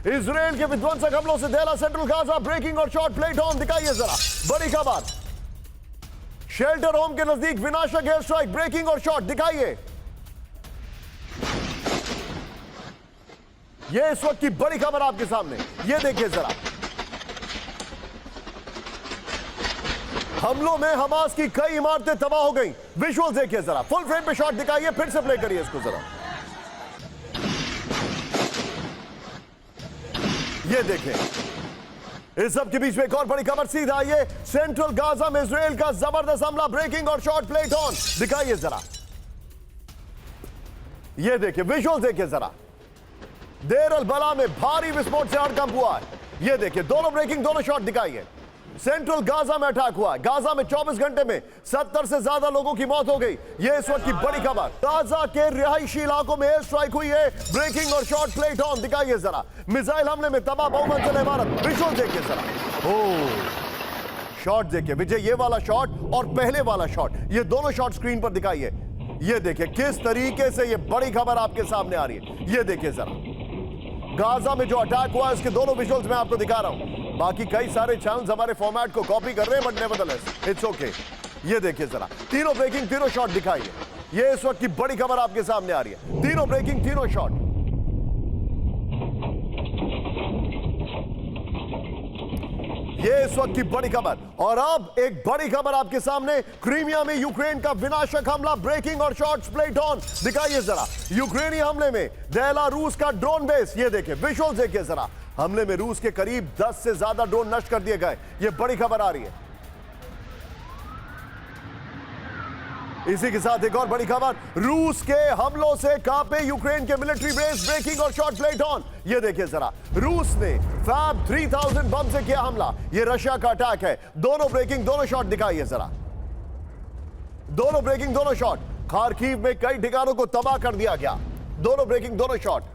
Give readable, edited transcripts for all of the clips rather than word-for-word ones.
Israel के विध्वंसक हमलों से दहला सेंट्रल गाजा, ब्रेकिंग और शॉट प्लेट ऑन। दिखाइए जरा बड़ी खबर, शेल्टर होम के नजदीक विनाशक एयर स्ट्राइक, ब्रेकिंग और शॉट। दिखाइए, यह इस वक्त की बड़ी खबर आपके सामने। यह देखिए जरा, हमलों में हमास की कई इमारतें तबाह हो गई। विजुअल देखिए जरा, फुल फ्रेम पे शॉट दिखाइए, फिर से प्ले करिए इसको जरा। ये देखें, इस सब के बीच में एक और बड़ी खबर सीधा आइए, सेंट्रल गाजा में इजराइल का जबरदस्त हमला, ब्रेकिंग और शॉट प्लेट ऑन। दिखाइए जरा, ये देखिए, विजुअल देखिए जरा, देर अल बला में भारी विस्फोट से हड़कंप हुआ है। ये देखिए, दोनों ब्रेकिंग, दोनों शॉट दिखाइए। सेंट्रल गाजा में अटैक हुआ है। गाजा में 24 घंटे में 70 से ज्यादा लोगों की मौत हो गई। यह इस वक्त की बड़ी खबर। गाजा के रिहायशी इलाकों में एयर स्ट्राइक हुई है, ब्रेकिंग और शॉट प्लेट ऑन। दिखाइए जरा, मिसाइल हमले में तबाह बहुमंजिला इमारत। विजुअल देखिए जरा, शॉट देखिए विजय, ये वाला शॉट और पहले वाला शॉट, ये दोनों शॉट स्क्रीन पर दिखाइए। ये देखिए किस तरीके से ये बड़ी खबर आपके सामने आ रही है। ये देखिए जरा, गाजा में जो अटैक हुआ है उसके दोनों विजुअल्स मैं आपको दिखा रहा हूं। बाकी कई सारे चैनल्स हमारे फॉर्मेट को कॉपी कर रहे हैं, बट नेवरदलेस इट्स ओके। ये देखिए जरा, तीनों ब्रेकिंग, तीनों शॉट दिखाइए। ये इस वक्त की बड़ी खबर आपके सामने आ रही है, तीनों ब्रेकिंग, तीनों शॉट। ये इस वक्त की बड़ी खबर। और अब एक बड़ी खबर आपके सामने, क्रीमिया में यूक्रेन का विनाशक हमला, ब्रेकिंग और शॉट्स प्लेट ऑन। दिखाइए जरा, यूक्रेनी हमले में दहला रूस का ड्रोन बेस। ये देखिए, विजुअल्स देखिए जरा, हमले में रूस के करीब 10 से ज्यादा ड्रोन नष्ट कर दिए गए। ये बड़ी खबर आ रही है। इसी के साथ एक और बड़ी खबर, रूस के हमलों से कांपे यूक्रेन के मिलिट्री बेस, ब्रेकिंग और शॉट प्लेट ऑन। ये देखिए जरा, रूस ने फैब 3000 बम से किया हमला। ये रशिया का अटैक है। दोनों ब्रेकिंग, दोनों शॉट दिखाइए जरा, दोनों ब्रेकिंग, दोनों शॉट। खार्किव में कई ठिकानों को तबाह कर दिया गया। दोनों ब्रेकिंग, दोनों शॉट।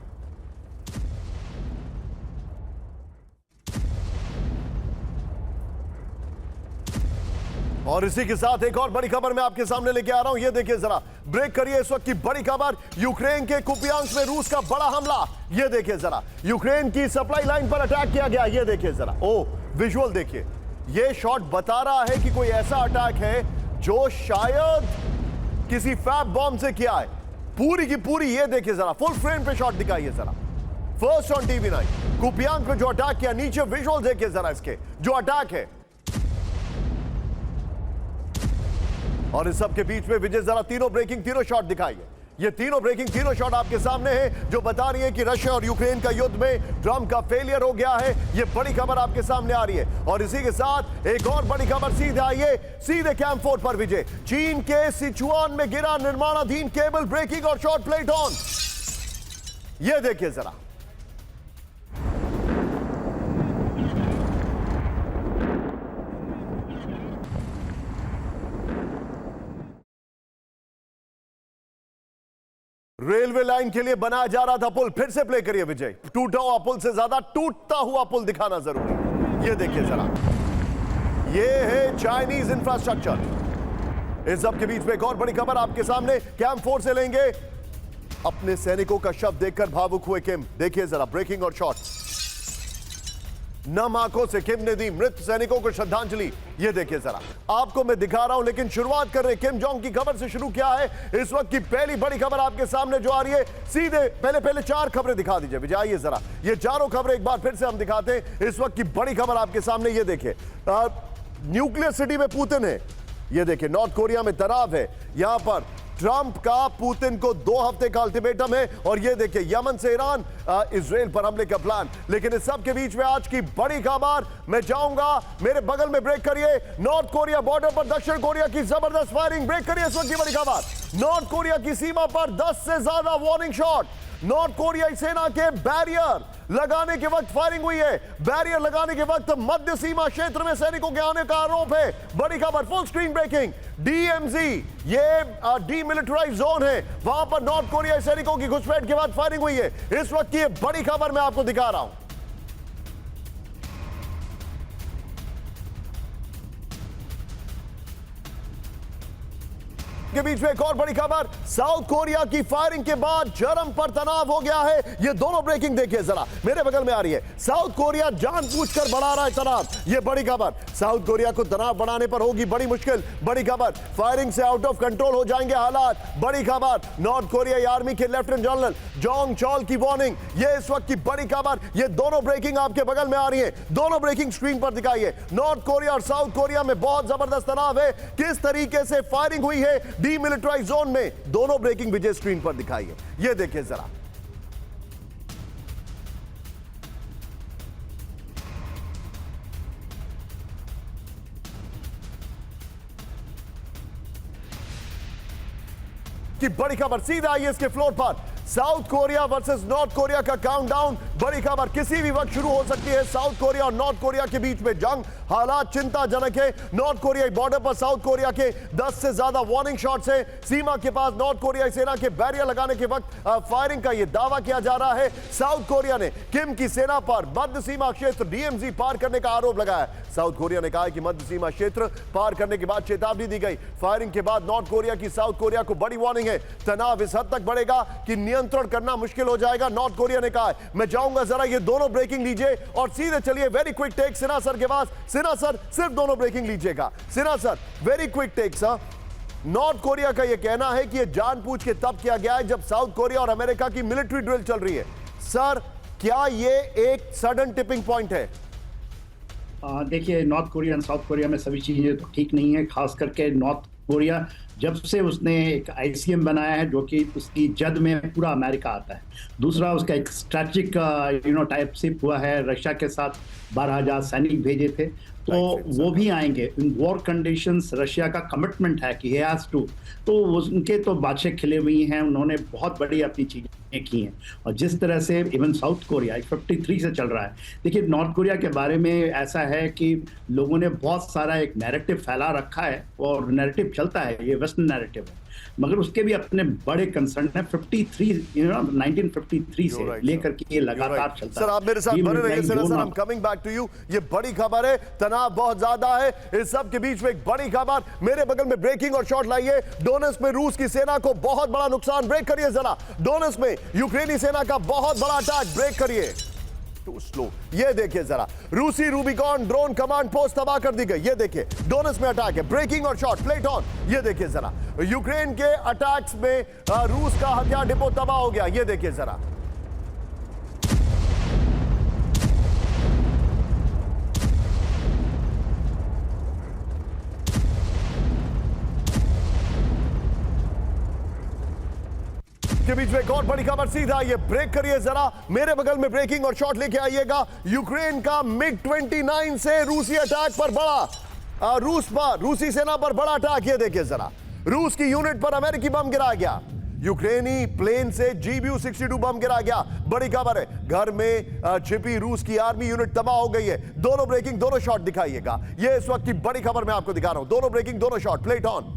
और इसी के साथ एक और बड़ी खबर मैं आपके सामने लेके आ रहा हूं। ये देखिए जरा, ब्रेक करिए इस वक्त की बड़ी खबर, यूक्रेन के कुपियांस्क में रूस का बड़ा हमला। ये देखिए जरा, यूक्रेन की सप्लाई लाइन पर अटैक किया गया। ये देखिए जरा, विजुअल देखिए, ये शॉट बता रहा है कि कोई ऐसा अटैक है जो शायद किसी फैब बॉम्ब से किया है। पूरी की पूरी, ये देखिए जरा, फुल फ्रेम पे शॉट दिखाइए जरा, फर्स्ट ऑन TV9। कुपियांस्क में जो अटैक किया, नीचे विजुअल देखिए जरा इसके, जो अटैक है। और इस सब के बीच में विजय जरा, तीनों ब्रेकिंग, तीनों शॉट दिखाइए। ये तीनों ब्रेकिंग, तीनों शॉट आपके सामने हैं, जो बता रही है कि रशिया और यूक्रेन का युद्ध में ट्रंप का फेलियर हो गया है। ये बड़ी खबर आपके सामने आ रही है। और इसी के साथ एक और बड़ी खबर सीधे आइए, सीधे कैंप 4 पर विजय, चीन के सिचुआन में गिरा निर्माणाधीन केबल, ब्रेकिंग और शॉट प्लेट ऑन। ये देखिए जरा, रेलवे लाइन के लिए बनाया जा रहा था पुल, फिर से प्ले करिए विजय। टूटा हुआ पुल से ज्यादा टूटता हुआ पुल दिखाना जरूरी है। ये देखिए जरा, ये है चाइनीज इंफ्रास्ट्रक्चर। इस सब के बीच में एक और बड़ी खबर आपके सामने, कैंप 4 से लेंगे। अपने सैनिकों का शव देखकर भावुक हुए किम। देखिए जरा, ब्रेकिंग और शॉट। नम आंखों से किम ने दी मृत सैनिकों को श्रद्धांजलि। ये देखिए जरा, आपको मैं दिखा रहा हूं, लेकिन शुरुआत कर रहे किम जोंग की खबर से शुरू किया है। इस वक्त की पहली बड़ी खबर आपके सामने जो आ रही है, सीधे पहले 4 खबरें दिखा दीजिए विजय। आइए जरा, ये चारों खबरें एक बार फिर से हम दिखाते हैं। इस वक्त की बड़ी खबर आपके सामने, ये देखिए, न्यूक्लियर सिटी में पुतिन है। ये देखिए, नॉर्थ कोरिया में तनाव है। यहां पर ट्रंप का पुतिन को 2 हफ्ते का अल्टीमेटम है। और ये देखिए, यमन से ईरान इजराइल पर हमले का प्लान। लेकिन इस सब के बीच में आज की बड़ी खबर, मैं जाऊंगा, मेरे बगल में ब्रेक करिए, नॉर्थ कोरिया बॉर्डर पर दक्षिण कोरिया की जबरदस्त फायरिंग। ब्रेक करिए इस वक्त की बड़ी खबर, नॉर्थ कोरिया की सीमा पर 10 से ज्यादा वार्निंग शॉट। नॉर्थ कोरियाई सेना के बैरियर लगाने के वक्त फायरिंग हुई है। बैरियर लगाने के वक्त मध्य सीमा क्षेत्र में सैनिकों के आने का आरोप है। बड़ी खबर, फुल स्क्रीन ब्रेकिंग, DMZ, ये डीमिलिटराइज्ड जोन है, वहां पर नॉर्थ कोरियाई सैनिकों की घुसपैठ के बाद फायरिंग हुई है। इस वक्त की बड़ी खबर मैं आपको दिखा रहा हूं। के बीच में एक और बड़ी खबर, साउथ कोरिया की फायरिंग के बाद चरम पर तनाव हो गया है। ये दोनों ब्रेकिंग देखिए जरा, मेरे बगल में आ रही है। साउथ कोरिया जानबूझकर बढ़ा रहा है तनाव, ये बड़ी खबर। साउथ कोरिया को तनाव बढ़ाने पर होगी बड़ी मुश्किल, बड़ी खबर। फायरिंग से आउट ऑफ कंट्रोल हो जाएंगे हालात, बड़ी खबर। नॉर्थ कोरियाई आर्मी के लेफ्टिनेंट जनरल जोंग चॉल की वार्निंग, ये इस वक्त की बड़ी खबर। ये दोनों ब्रेकिंग आपके बगल में आ रही है, दोनों ब्रेकिंग स्क्रीन पर दिखाई है। नॉर्थ कोरिया और साउथ कोरिया में बहुत जबरदस्त तनाव है, किस तरीके से फायरिंग हुई है डीमिलिटराइज्ड जोन में, दोनों ब्रेकिंग विजय स्क्रीन पर दिखाई है। ये देखिए जरा, की बड़ी खबर सीधा आइए इसके फ्लोर पर। South Korea versus north Korea का काउंटडाउन, बड़ी खबर। किसी भी वक्त शुरू हो सकती है साउथ कोरिया और नॉर्थ कोरिया के बीच में जंग। हालात चिंताजनक है। नॉर्थ कोरियाई बॉर्डर पर साउथ कोरिया के 10 से ज्यादा वार्निंग शॉट्स हैं। सीमा के पास नॉर्थ कोरियाई सेना के बैरियर लगाने के वक्त फायरिंग का यह दावा किया जा रहा है। साउथ कोरिया ने किम की सेना पर मध्य सीमा क्षेत्र डीएमजी पार करने का आरोप लगाया। साउथ कोरिया ने कहा कि मध्य सीमा क्षेत्र पार करने के बाद चेतावनी दी गई। फायरिंग के बाद नॉर्थ कोरिया की साउथ कोरिया को बड़ी वार्निंग है। तनाव इस हद तक बढ़ेगा कि नियंत्रण करना मुश्किल हो जाएगा, नॉर्थ कोरिया ने कहा। मैं चाहूंगा जरा ये दोनों ब्रेकिंग लीजिए और सीधे चलिए very quick take Sinha sir के पास। सिन्हा सर सिर्फ दोनों ब्रेकिंग लीजिएगा। Sinha sir very quick take sir. North Korea का यह कहना है कि यह जानबूझ के तब किया गया है जब साउथ कोरिया और अमेरिका की मिलिट्री ड्रिल चल रही है। सर क्या यह एक सडन टिपिंग पॉइंट है? देखिए, नॉर्थ कोरिया और साउथ कोरिया में सभी चीजें तो ठीक नहीं है। खास करके नॉर्थ कोरिया जब से उसने एक आईसीएम बनाया है जो कि उसकी जद में पूरा अमेरिका आता है। दूसरा, उसका एक स्ट्रैटेजिक टाइपशिप हुआ है, रशिया के साथ 12,000 सैनिक भेजे थे, तो वो भी आएंगे। इन वॉर कंडीशंस रशिया का कमिटमेंट है कि he has to, तो उनके तो बादशाह खिले हुई हैं, उन्होंने बहुत बड़ी अपनी चीजें की हैं। और जिस तरह से इवन साउथ कोरिया 53 से चल रहा है। देखिए, नॉर्थ कोरिया के बारे में ऐसा है कि लोगों ने बहुत सारा एक नैरेटिव फैला रखा है और नैरेटिव चलता है, ये वेस्टर्न नैरेटिव है, मगर उसके भी अपने बड़े कंसर्न है। 1953 से लेकर के ये लगातार चलता है। सर आप मेरे साथ बने रहिए। Sir I am coming back to you. ये बड़ी खबर है, तनाव बहुत ज्यादा है। इस सब के बीच में एक बड़ी खबर, मेरे बगल में ब्रेकिंग और शॉट लाइए। डोनेट्स्क में रूस की सेना को बहुत बड़ा नुकसान, ब्रेक करिए जरा। डोनेट्स्क में यूक्रेनी सेना का बहुत बड़ा अटैक, ब्रेक करिए। स्लो, ये देखिए जरा, रूसी रूबिकॉन ड्रोन कमांड पोस्ट तबाह कर दी गई। ये देखिए डोनेट्स्क में अटैक है, ब्रेकिंग और शॉट, प्लेट ऑन। ये देखिए जरा, यूक्रेन के अटैक्स में रूस का हथियार डिपो तबाह हो गया। ये देखिए जरा, के बीच में एक और बड़ी खबर सीधा, ये ब्रेक करिए जरा। मेरे बगल में ब्रेकिंग और शॉट लेके आइएगा। यूक्रेन का मिग-29 से रूसी अटैक पर बड़ा रूसी सेना पर बड़ा अटैक। ये देखिए जरा, रूस की यूनिट पर अमेरिकी बम गिराया गया। यूक्रेनी प्लेन से GBU-62 बम गिराया गया। बड़ी खबर है, घर में छिपी रूस की आर्मी यूनिट तबाह हो गई है। दोनों ब्रेकिंग, दोनों शॉट दिखाइएगा। ये इस वक्त की बड़ी खबर मैं आपको दिखा रहा हूं। दोनों ब्रेकिंग, दोनों शॉट, प्लेट ऑन।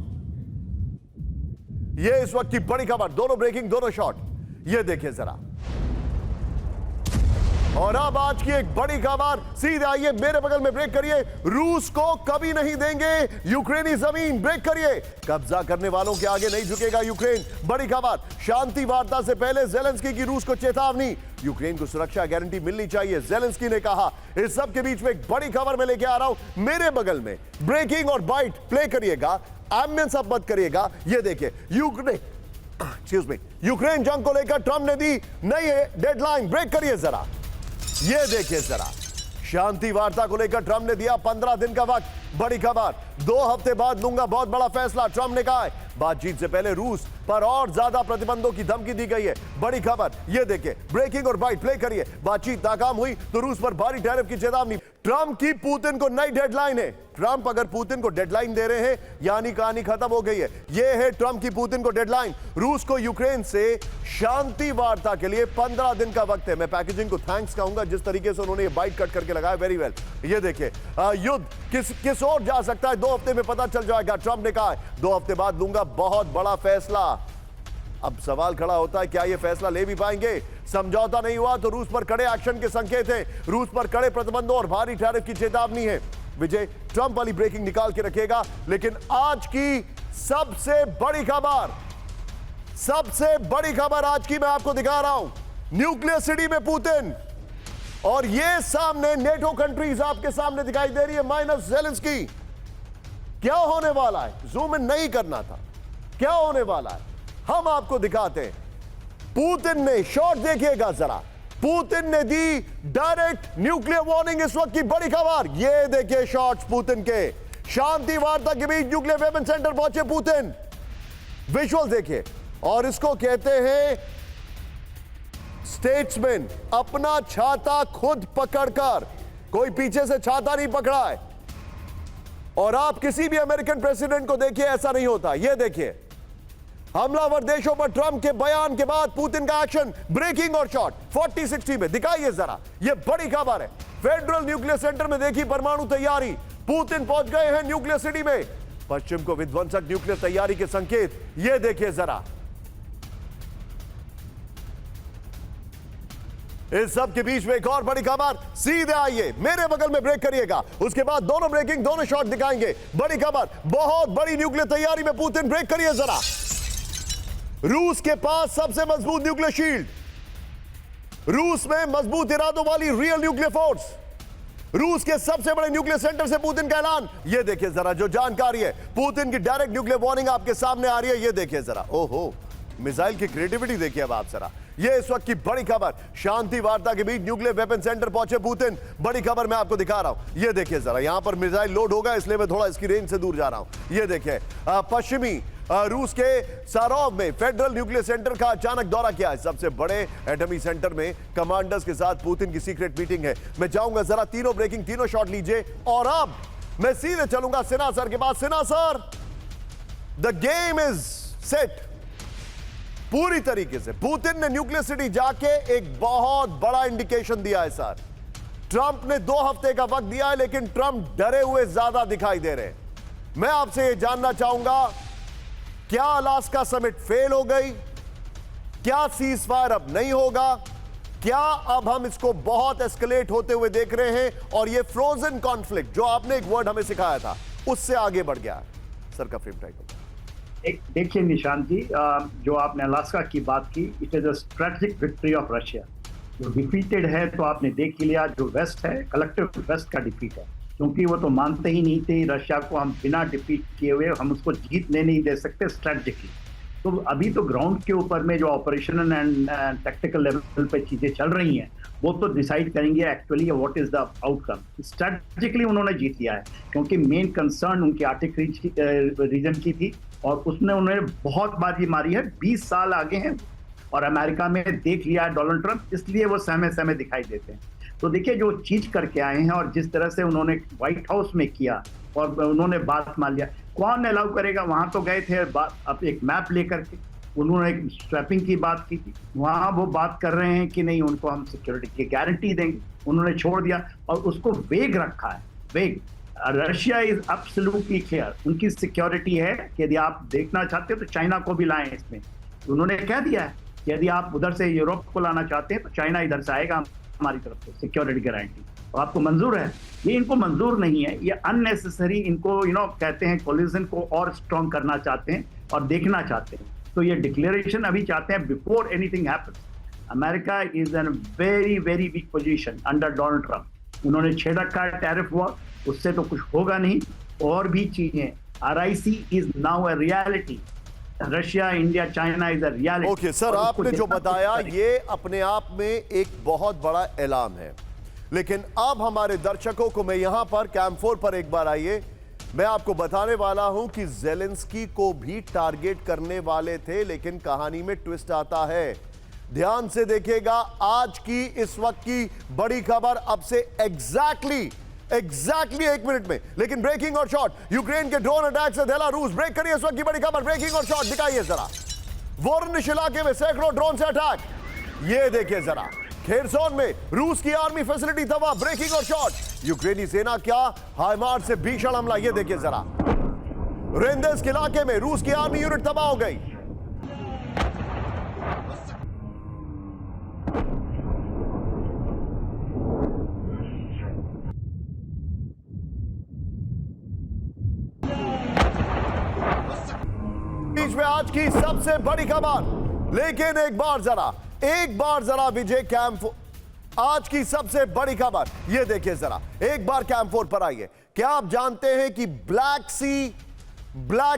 ये इस वक्त की बड़ी खबर, दोनों ब्रेकिंग, दोनों शॉट। ये देखिए जरा, और अब आज की एक बड़ी खबर सीधे आइए, मेरे बगल में ब्रेक करिए। रूस को कभी नहीं देंगे यूक्रेनी जमीन, ब्रेक करिए। कब्जा करने वालों के आगे नहीं झुकेगा यूक्रेन। बड़ी खबर, शांति वार्ता से पहले जेलेंस्की की रूस को चेतावनी। यूक्रेन को सुरक्षा गारंटी मिलनी चाहिए, जेलेंस्की ने कहा। इस सब के बीच में एक बड़ी खबर मैं लेके आ रहा हूं। मेरे बगल में ब्रेकिंग और बाइट, प्ले करिएगा, एम्बियंस अब मत करिएगा। ये देखिए, यूक्रेन जंग को लेकर ट्रंप ने दी नई डेडलाइन, ब्रेक करिए जरा। ये देखिए जरा, शांति वार्ता को लेकर ट्रंप ने दिया 15 दिन का वक्त। बड़ी खबर, 2 हफ्ते बाद लूंगा बहुत बड़ा फैसला, ट्रंप ने कहा है। बातचीत से पहले रूस पर और ज्यादा प्रतिबंधों की धमकी दी गई है। बड़ी खबर, ये देखिए, ब्रेकिंग और बाइट, प्ले करिए। बातचीत नाकाम हुई तो रूस पर भारी टैरिफ की चेतावनी। ट्रंप की पुतिन को नई डेडलाइन है। ट्रंप अगर पुतिन को डेडलाइन दे रहे हैं यानी कहानी खत्म हो गई है। यह है ट्रंप की पुतिन को डेडलाइन। रूस को यूक्रेन से शांति वार्ता के लिए 15 दिन का वक्त है। मैं पैकेजिंग को थैंक्स कहूंगा, जिस तरीके से उन्होंने ये बाइट कट करके लगाया, वेरी वेल। ये देखिए, युद्ध किस ओर जा सकता है 2 हफ्ते में पता चल जाएगा। ट्रंप ने कहा है 2 हफ्ते बाद लूंगा बहुत बड़ा फैसला। अब सवाल खड़ा होता है, क्या यह फैसला ले भी पाएंगे? समझौता नहीं हुआ तो रूस पर कड़े एक्शन के संकेत हैं। रूस पर कड़े प्रतिबंधों और भारी टैरिफ की चेतावनी है। विजय ट्रंप वाली ब्रेकिंग निकाल के रखेगा, लेकिन आज की सबसे बड़ी खबर, सबसे बड़ी खबर आज की मैं आपको दिखा रहा हूं। न्यूक्लियर सिटी में पुतिन, और ये सामने नेटो कंट्रीज आपके सामने दिखाई दे रही है माइनस ज़ेलेंस्की। क्या होने वाला है, जूम इन नहीं करना था, क्या होने वाला है हम आपको दिखाते हैं। पुतिन ने शॉट देखिएगा जरा, पुतिन ने दी डायरेक्ट न्यूक्लियर वार्निंग। इस वक्त की बड़ी खबर ये देखिए, शॉट्स पुतिन के, शांति वार्ता के बीच न्यूक्लियर वेपन सेंटर पहुंचे पुतिन। विजुअल देखिए, और इसको कहते हैं स्टेट्समैन, अपना छाता खुद पकड़कर, कोई पीछे से छाता नहीं पकड़ा है। और आप किसी भी अमेरिकन प्रेसिडेंट को देखिए, ऐसा नहीं होता। यह देखिए, हमलावर देशों पर ट्रंप के बयान के बाद पुतिन का एक्शन, ब्रेकिंग और शॉट 40-60 में। दिखाइए जरा, यह बड़ी खबर है। फेडरल न्यूक्लियर सेंटर में देखी परमाणु तैयारी, पुतिन पहुंच गए हैं न्यूक्लियर सिटी में। पश्चिम को विध्वंसक न्यूक्लियर तैयारी के संकेत, यह देखिए जरा। इस सब के बीच में एक और बड़ी खबर, सीधे आइए मेरे बगल में, ब्रेक करिएगा, उसके बाद दोनों ब्रेकिंग, दोनों शॉट दिखाएंगे। बड़ी खबर, बहुत बड़ी न्यूक्लियर तैयारी में पुतिन, ब्रेक करिए जरा। रूस के पास सबसे मजबूत न्यूक्लियर शील्ड, रूस में मजबूत इरादों वाली रियल न्यूक्लियर फोर्स, रूस के सबसे बड़े न्यूक्लियर सेंटर से पुतिन का ऐलान। यह देखिए जरा जो जानकारी है, पुतिन की डायरेक्ट न्यूक्लियर वार्निंग आपके सामने आ रही है। यह देखिए जरा, ओहो, मिसाइल की क्रिएटिविटी देखिए अब आप जरा। यह इस वक्त की बड़ी खबर, शांति वार्ता के बीच न्यूक्लियर वेपन सेंटर पहुंचे पुतिन। बड़ी खबर मैं आपको दिखा रहा हूं, यह देखिए जरा, यहां पर मिसाइल लोड होगा, इसलिए मैं थोड़ा इसकी रेंज से दूर जा रहा हूं। यह देखिए, पश्चिमी रूस के सारोव में फेडरल न्यूक्लियर सेंटर का अचानक दौरा किया है। सबसे बड़े एटमी सेंटर में कमांडर्स के साथ पुतिन की सीक्रेट मीटिंग है। मैं जाऊंगा जरा, तीनों ब्रेकिंग, तीनों शॉट लीजिए। और अब मैं सीधे चलूंगा सिन्हा सर के पास। Sinha sir, the game is set. पूरी तरीके से पुतिन ने न्यूक्लियर सिटी जाके एक बहुत बड़ा इंडिकेशन दिया है सर। ट्रंप ने 2 हफ्ते का वक्त दिया है, लेकिन ट्रंप डरे हुए ज्यादा दिखाई दे रहे हैं। मैं आपसे यह जानना चाहूंगा, क्या अलास्का समिट फेल हो गई? क्या सीज फायर अब नहीं होगा? क्या अब हम इसको बहुत एस्केलेट होते हुए देख रहे हैं और ये फ्रोजन कॉन्फ्लिक्ट, जो आपने एक वर्ड हमें सिखाया था, उससे आगे बढ़ गया है? सर का फ्रेम टाइम। देखिए निशांत जी, जो आपने अलास्का की बात की, it is a strategic victory of Russia. जो डिफीटेड है तो आपने देख ही लिया, जो वेस्ट है, कलेक्टिव वेस्ट का डिफीट है, क्योंकि वो तो मानते ही नहीं थे रशिया को हम बिना डिफीट किए हुए हम उसको जीतने नहीं दे सकते स्ट्रेटजिकली। तो अभी तो ग्राउंड के ऊपर में जो ऑपरेशनल एंड टैक्टिकल लेवल पे चीजें चल रही हैं, वो तो डिसाइड करेंगे actually what is the outcome. Strategically उन्होंने जीत लिया है, क्योंकि मेन कंसर्न उनकी आर्टिक रीजन की थी, और उसने उन्हें बहुत बाजी मारी है। 20 साल आगे हैं और अमेरिका में देख लिया है डोनाल्ड ट्रंप, इसलिए वो सहमे सहमे दिखाई देते हैं। तो देखिए जो चीज करके आए हैं और जिस तरह से उन्होंने व्हाइट हाउस में किया और उन्होंने बात मान लिया, कौन अलाउ करेगा? वहां तो गए थे अब एक मैप लेकर के, उन्होंने एक स्वैपिंग की बात की थी, वहां वो बात कर रहे हैं कि नहीं उनको हम सिक्योरिटी की गारंटी देंगे, उन्होंने छोड़ दिया और उसको वेग रखा है। वेग, रशिया इज एब्सोल्युटली क्लियर, उनकी सिक्योरिटी है कि यदि आप देखना चाहते हो तो चाइना को भी लाएं इसमें। उन्होंने कह दिया है कि यदि आप उधर से यूरोप को लाना चाहते हैं तो चाइना इधर से आएगा हमारी तरफ से, सिक्योरिटी गारंटी। और आपको मंजूर है? ये इनको मंजूर नहीं है, ये अननेसेसरी इनको कहते हैं कोलिजन को और स्ट्रॉन्ग करना चाहते हैं और देखना चाहते हैं। तो ये डिक्लेरेशन अभी चाहते हैं before anything happens. America is an very very weak position under Donald Trump. उन्होंने छेड़ रखा है टैरिफ वॉर, उससे तो कुछ होगा नहीं। और भी चीजें, RIC is now a reality. Russia, India, China is a reality. Okay sir, आपने जो बताया ये अपने आप में एक बहुत बड़ा ऐलान है, लेकिन अब हमारे दर्शकों को मैं यहां पर कैंप 4 पर एक बार आइए, मैं आपको बताने वाला हूं कि ज़ेलेंस्की को भी टारगेट करने वाले थे, लेकिन कहानी में ट्विस्ट आता है। ध्यान से देखिएगा, आज की इस वक्त की बड़ी खबर अब से एग्जैक्टली 1 मिनट में। लेकिन ब्रेकिंग और शॉट, यूक्रेन के ड्रोन अटैक से दहला रूस। ब्रेक करिए इस वक्त की बड़ी खबर, ब्रेकिंग और शॉट दिखाइए जरा। वोरनिश इलाके में सैकड़ों ड्रोन से अटैक, ये देखिए जरा। खेरसोन में रूस की आर्मी फैसिलिटी तबाह। ब्रेकिंग और शॉट, यूक्रेनी सेना क्या हाइमार्स से भीषण हमला, ये देखिए जरा। रेंदेस्क इलाके में रूस की आर्मी यूनिट तबाह हो गई। बीच में आज की सबसे बड़ी खबर। लेकिन एक बार जरा विजय कैंप, आज की सबसे बड़ी खबर ये देखिए जरा, एक बार कैंप 4 पर आइए। क्या आप जानते हैं कि ब्लैक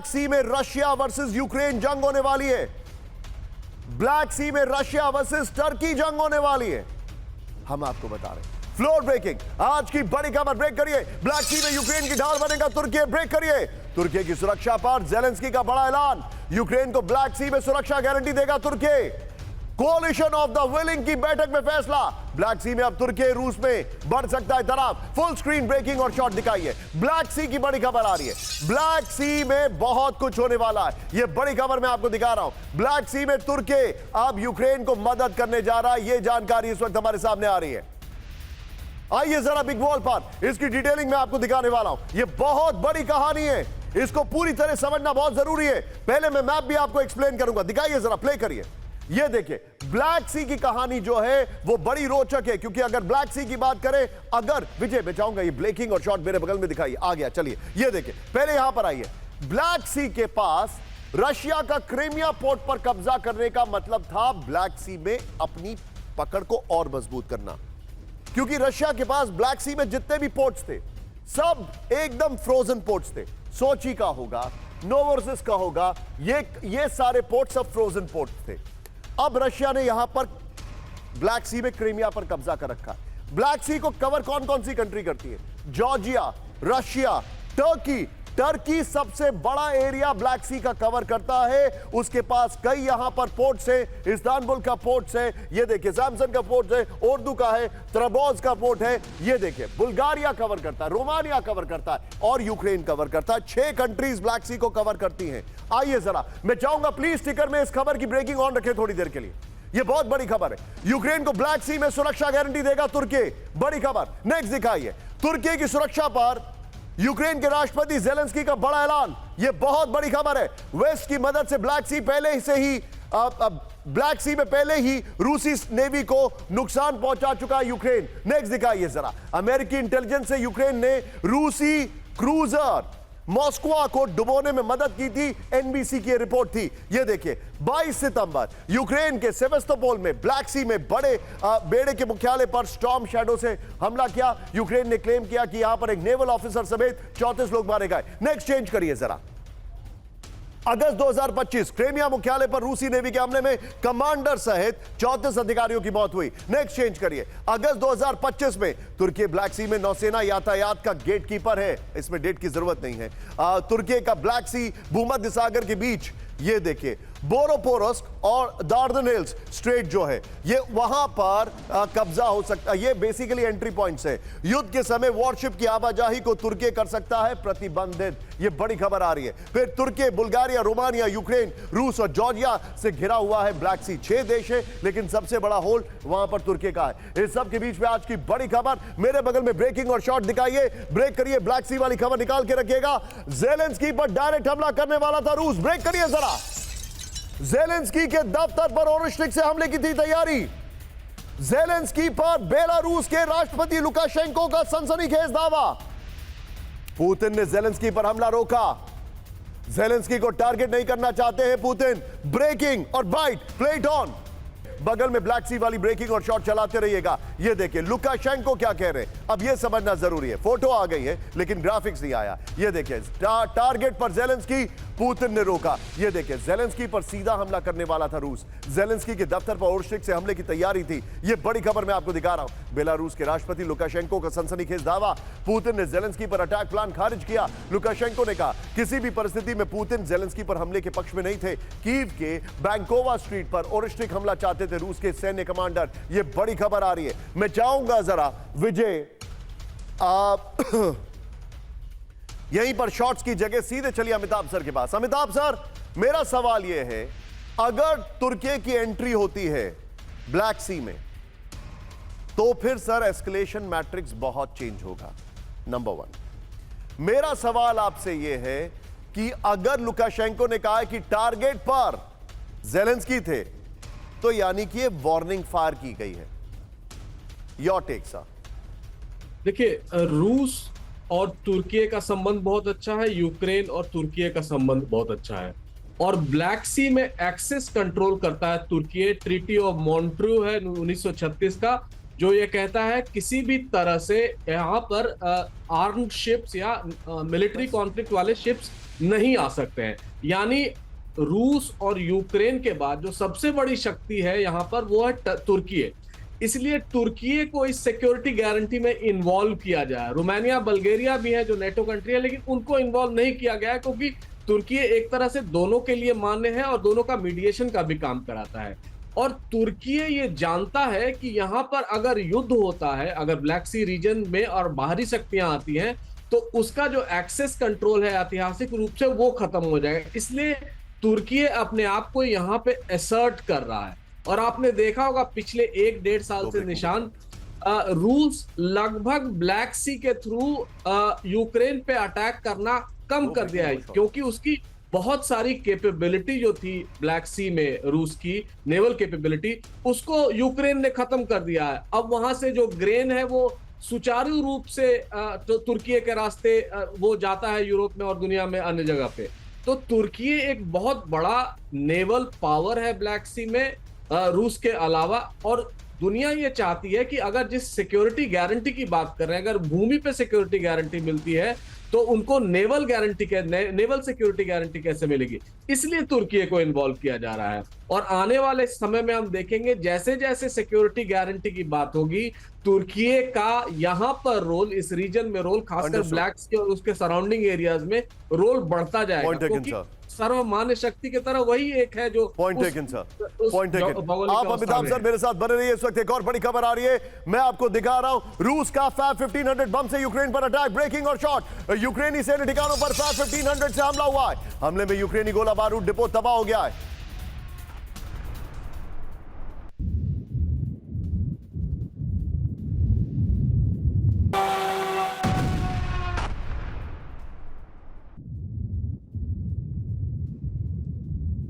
सी में रशिया वर्सेस यूक्रेन जंग होने वाली है? ब्लैक सी में रशिया वर्सेस टर्की जंग होने वाली है, हम आपको बता रहे हैं। फ्लोर ब्रेकिंग, आज की बड़ी खबर, ब्रेक करिए। ब्लैक सी में यूक्रेन की ढाल बनेगा तुर्की, ब्रेक करिए। तुर्की की सुरक्षा पर जेलेंस्की का बड़ा ऐलान, यूक्रेन को ब्लैक सी में सुरक्षा गारंटी देगा तुर्की। कोलिशन ऑफ द विलिंग की बैठक में फैसला, ब्लैक सी में अब तुर्की रूस में बढ़ सकता है तनाव। फुल स्क्रीन ब्रेकिंग और शॉट दिखाइए। ब्लैक सी की बड़ी खबर आ रही है, ब्लैक सी में बहुत कुछ होने वाला है, यह बड़ी खबर मैं आपको दिखा रहा हूं। ब्लैक सी में तुर्की अब यूक्रेन को मदद करने जा रहा है, यह जानकारी इस वक्त हमारे सामने आ रही है। आइए जरा बिग वॉल पर इसकी डिटेलिंग में आपको दिखाने वाला हूं। यह बहुत बड़ी कहानी है, इसको पूरी तरह समझना बहुत जरूरी है। पहले मैं मैप भी आपको एक्सप्लेन करूंगा, दिखाइए जरा, प्ले करिए। ये देखिए ब्लैक सी की कहानी जो है वो बड़ी रोचक है, क्योंकि अगर ब्लैक सी की बात करें, अगर विजय बचाऊंगा, ये ब्रेकिंग और शॉट मेरे बगल में दिखाइए, आ गया, चलिए ये देखिए। पहले यहां पर आइए, ब्लैक सी के पास रशिया का क्रीमिया पोर्ट पर कब्जा करने का मतलब था ब्लैक सी में अपनी पकड़ को और मजबूत करना, क्योंकि रशिया के पास ब्लैक सी में जितने भी पोर्ट्स थे सब एकदम फ्रोजन पोर्ट्स थे। सोची का होगा, नोवोरोसिस्क का होगा, ये सारे पोर्ट सब फ्रोजन पोर्ट्स थे। अब रशिया ने यहां पर ब्लैक सी में क्रीमिया पर कब्जा कर रखा है। ब्लैक सी को कवर कौन कौन सी कंट्री करती है? जॉर्जिया, रशिया, टर्की सबसे बड़ा एरिया ब्लैक सी का कवर करता है। उसके पास कई यहां पर पोर्ट्स है, इस्तांबुल का पोर्ट्स है, ये देखिए सैमसन का पोर्ट है, ओर्दू का है, त्रबोज का पोर्ट है, ये देखिए बुल्गारिया कवर करता है, रोमानिया कवर करता है और यूक्रेन कवर करता है। 6 कंट्रीज ब्लैक सी को कवर करती हैं। आइए जरा, मैं चाहूंगा प्लीज स्टिकर में इस खबर की ब्रेकिंग ऑन रखें थोड़ी देर के लिए, यह बहुत बड़ी खबर है। यूक्रेन को ब्लैक सी में सुरक्षा गारंटी देगा तुर्की, बड़ी खबर। नेक्स्ट दिखाइए, तुर्की की सुरक्षा पर यूक्रेन के राष्ट्रपति जेलेंस्की का बड़ा ऐलान, यह बहुत बड़ी खबर है। वेस्ट की मदद से ब्लैक सी में पहले ही रूसी नेवी को नुकसान पहुंचा चुका है यूक्रेन। नेक्स्ट दिखाइए जरा, अमेरिकी इंटेलिजेंस से यूक्रेन ने रूसी क्रूजर मॉस्को को डुबोने में मदद की थी, एनबीसी की रिपोर्ट थी। यह देखिए 22 सितंबर यूक्रेन के सेवेस्तोपोल में ब्लैक सी में बड़े बेड़े के मुख्यालय पर स्टॉर्म शैडो से हमला किया। यूक्रेन ने क्लेम किया कि यहां पर एक नेवल ऑफिसर समेत 34 लोग मारे गए। नेक्स्ट चेंज करिए जरा, अगस्त 2025 क्रीमिया मुख्यालय पर रूसी नेवी के हमले में कमांडर सहित 34 अधिकारियों की मौत हुई। नेक्स्ट चेंज करिए, अगस्त 2025 में तुर्की ब्लैक सी में नौसेना यातायात का गेटकीपर है, इसमें डेट की जरूरत नहीं है। तुर्की का ब्लैक सी भूमध्य सागर के बीच, ये देखिए बोरोपोरस्क और दार्डनेल्स स्ट्रेट जो है, ये वहां पर कब्जा हो सकता है। ये बेसिकली एंट्री पॉइंट्स है। युद्ध के समय वॉरशिप की आवाजाही को तुर्की कर सकता है प्रतिबंधित, ये बड़ी खबर आ रही है। फिर तुर्की, बुल्गारिया, रोमानिया, यूक्रेन, रूस और जॉर्जिया से घिरा हुआ है ब्लैक सी। 6 देश है, लेकिन सबसे बड़ा होल वहां पर तुर्की का है। इस सब के बीच में आज की बड़ी खबर, मेरे बगल में ब्रेकिंग और शॉट दिखाइए, ब्रेक करिए, ब्लैक सी वाली खबर निकाल के रखिएगा। जेलेंस्की पर डायरेक्ट हमला करने वाला था रूस, ब्रेक करिए जरा। जेलेंस्की के दफ्तर पर ओरिस्टिक से हमले की थी तैयारी। जेलेंस्की पर बेलारूस के राष्ट्रपति लुकाशेंको का सनसनीखेज दावा। पुतिन ने जेलेंस्की पर हमला रोका। जेलेंस्की को टारगेट नहीं करना चाहते हैं पुतिन। ब्रेकिंग और बाइट, प्लेट ऑन। बगल में ब्लैक सी वाली ब्रेकिंग और शॉट चलाते रहिएगा। ये देखिए लुकाशेंको क्या कह रहे हैं, अब ये समझना जरूरी है। फोटो आ गई है लेकिन ग्राफिक्स नहीं आया। ये देखिए टारगेट पर जेलेंस्की, पुतिन ने रोका। ये देखिए जेलेंस्की पर सीधा हमला करने वाला था रूस। जेलेंस्की के दफ्तर पर ओरिस्टिक से हमले की तैयारी थी। ये बड़ी खबर मैं आपको दिखा रहा हूं। बेलारूस के राष्ट्रपति लुकाशेंको का सनसनीखेज दावा, पुतिन ने जेलेंस्की पर अटैक प्लान खारिज किया। लुकाशेंको ने कहा किसी भी परिस्थिति में पुतिन जेलेंस्की पर हमले के पक्ष में नहीं थे। कीव के बैंकोवा स्ट्रीट पर ओरिस्टिक हमला चाहते थे रूस के सैन्य कमांडर। ये बड़ी खबर आ रही है। मैं चाहूंगा जरा विजय यहीं पर शॉट्स की जगह सीधे चलिए अमिताभ सर के पास। अमिताभ सर, मेरा सवाल यह है, अगर तुर्की की एंट्री होती है ब्लैक सी में, तो फिर सर एस्केलेशन मैट्रिक्स बहुत चेंज होगा, नंबर 1। मेरा सवाल आपसे यह है कि अगर लुकाशेंको ने कहा कि टारगेट पर जेलेंस्की थे, तो यानी कि ये वार्निंग फायर की गई है। Your take sir. देखिए, रूस और तुर्की का संबंध बहुत अच्छा है, यूक्रेन और तुर्की का संबंध बहुत अच्छा है। और ब्लैक सी में एक्सेस कंट्रोल करता है तुर्की। ट्रीटी ऑफ मॉन्ट्रू है 1936 का, जो ये कहता है किसी भी तरह से यहाँ पर आर्म्ड शिप्स या मिलिट्री कॉन्फ्लिक्ट वाले शिप्स नहीं आ सकते हैं। यानी रूस और यूक्रेन के बाद जो सबसे बड़ी शक्ति है यहाँ पर वो है तुर्की। इसलिए तुर्की को इस सिक्योरिटी गारंटी में इन्वॉल्व किया जाए। रोमानिया बल्गेरिया भी है जो नेटो कंट्री है, लेकिन उनको इन्वॉल्व नहीं किया गया है क्योंकि तुर्की एक तरह से दोनों के लिए मान्य है और दोनों का मीडिएशन का भी काम कराता है। और तुर्की ये जानता है कि यहाँ पर अगर युद्ध होता है, अगर ब्लैक सी रीजन में और बाहरी शक्तियां आती हैं, तो उसका जो एक्सेस कंट्रोल है ऐतिहासिक रूप से वो खत्म हो जाएगा। इसलिए तुर्की अपने आप को यहाँ पे असर्ट कर रहा है। और आपने देखा होगा पिछले 1-1.5 साल से निशान, रूस लगभग ब्लैक सी के थ्रू यूक्रेन पे अटैक करना कम कर दिया है, क्योंकि उसकी बहुत सारी कैपेबिलिटी जो थी ब्लैक सी में, रूस की नेवल कैपेबिलिटी, उसको यूक्रेन ने खत्म कर दिया है। अब वहां से जो ग्रेन है वो सुचारू रूप से तो तुर्की के रास्ते वो जाता है यूरोप में और दुनिया में अन्य जगह पे। तो तुर्की एक बहुत बड़ा नेवल पावर है ब्लैक सी में रूस के अलावा। और दुनिया ये चाहती है कि अगर जिस सिक्योरिटी गारंटी की बात कर रहे हैं, अगर भूमि पे सिक्योरिटी गारंटी मिलती है तो उनको नेवल सिक्योरिटी गारंटी कैसे मिलेगी। इसलिए तुर्की को इन्वॉल्व किया जा रहा है। और आने वाले समय में हम देखेंगे जैसे जैसे सिक्योरिटी गारंटी की बात होगी, तुर्की का यहाँ पर रोल, इस रीजन में रोल, खासकर ब्लैक सी और उसके सराउंडिंग एरियाज में रोल बढ़ता जाएगा, क्योंकि सर्वमान्य शक्ति की तरह वही एक है जो point taken sir, point taken. आप अमिताभ सर मेरे साथ बने रहिए। इस वक्त एक और बड़ी खबर आ रही है, मैं आपको दिखा रहा हूं। रूस का फैब 1500 बम से यूक्रेन पर अटैक, ब्रेकिंग और शॉट। यूक्रेनी सैन्य ठिकानों पर फैब 1500 से हमला हुआ है। हमले में यूक्रेनी गोला बारूद डिपो तबाह हो गया है।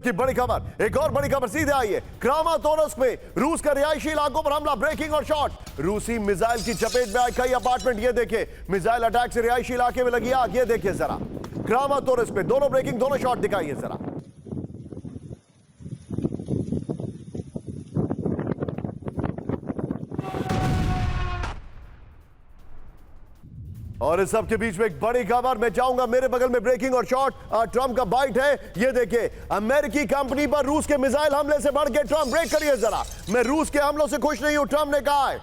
की बड़ी खबर, एक और बड़ी खबर सीधे आई है। क्रामातोर्स्क में रूस का रिहायशी इलाकों पर हमला, ब्रेकिंग और शॉट। रूसी मिसाइल की चपेट में आए कई अपार्टमेंट। ये देखिए, मिसाइल अटैक से रिहायशी इलाके में लगी आग। ये देखिए जरा, क्रामातोर्स्क में दोनों ब्रेकिंग, दोनों शॉट दिखाइए जरा। और इस सब के बीच में एक बड़ी खबर, मैं चाहूंगा मेरे बगल में ब्रेकिंग और शॉट, ट्रंप का बाइट है। ये देखिए, अमेरिकी कंपनी पर रूस के मिसाइल हमले से बढ़ के ट्रंप, ब्रेक करिए जरा। मैं रूस के हमलों से खुश नहीं हूं, ट्रंप ने कहा है।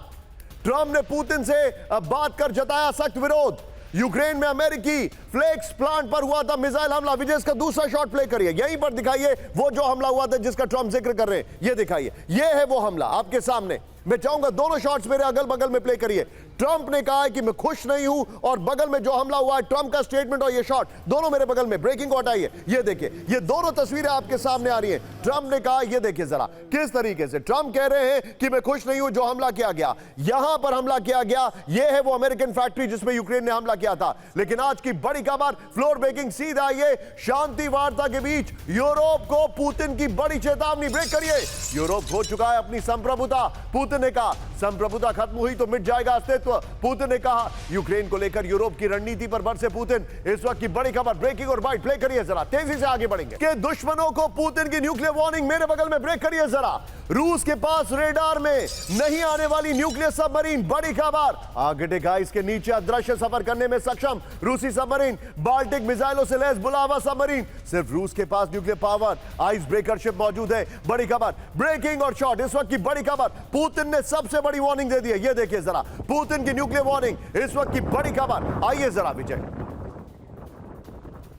ट्रंप ने पुतिन से बात कर जताया सख्त विरोध। यूक्रेन में अमेरिकी फ्लेक्स प्लांट पर हुआ था मिसाइल हमला। विजय इसका दूसरा शॉट प्ले करिए, यहीं पर दिखाइए वो जो हमला हुआ था जिसका ट्रंप जिक्र कर रहे हैं। ये दिखाइए, ये है वो हमला आपके सामने। मैं चाहूंगा दोनों शॉट्स मेरे अगल बगल में प्ले करिए। ट्रंप ने कहा है कि मैं खुश नहीं हूं, और बगल में जो हमला हुआ है, ट्रंप का स्टेटमेंट और ये शॉट दोनों मेरे बगल में। ब्रेकिंग को हटाइए, ये देखिए, ये दोनों तस्वीरें आपके सामने आ रही हैं। ट्रंप ने कहा, ये देखिए जरा किस तरीके से ट्रंप कह रहे हैं कि मैं खुश नहीं हूं जो हमला किया गया, यहां पर हमला किया गया। ये है वो अमेरिकन फैक्ट्री जिसमें यूक्रेन ने हमला किया था। लेकिन आज की बड़ी खबर, फ्लोर ब्रेकिंग सीधा आइए। शांति वार्ता के बीच यूरोप को पुतिन की बड़ी चेतावनी, ब्रेक करिए। यूरोप खो चुका है अपनी संप्रभुता। पुतिन ने कहा संप्रभुता खत्म हुई तो मिट जाएगा अस्तित्व। पुतिन ने कहा यूक्रेन को लेकर यूरोप की रणनीति पर बरसे पुतिन। इस वक्त की बड़ी खबर, ब्रेकिंग और बाइट प्ले करिए जरा, तेजी से आगे बढ़ेंगे। के दुश्मनों को पुतिन की न्यूक्लियर वार्निंग, मेरे बगल में ब्रेक करिए जरा। रूस के पास रेडार में नहीं आने वाली न्यूक्लियर सबमरीन, बड़ी खबर। आर्कटिक आइस के नीचे अदृश्य सफर करने में सक्षम रूसी सबमरीन, बाल्टिक मिसाइलों से लैस बुलावा सबमरीन। सिर्फ रूस के पास nuclear power ice breaker ship मौजूद है। बड़ी खबर, ब्रेकिंग और शॉट। इस वक्त की बड़ी खबर, पुतिन ने सबसे बड़ी वार्निंग दे दी है। ये देखिए जरा, पुतिन की न्यूक्लियर वार्निंग। इस वक्त की बड़ी खबर, आइए जरा विजय,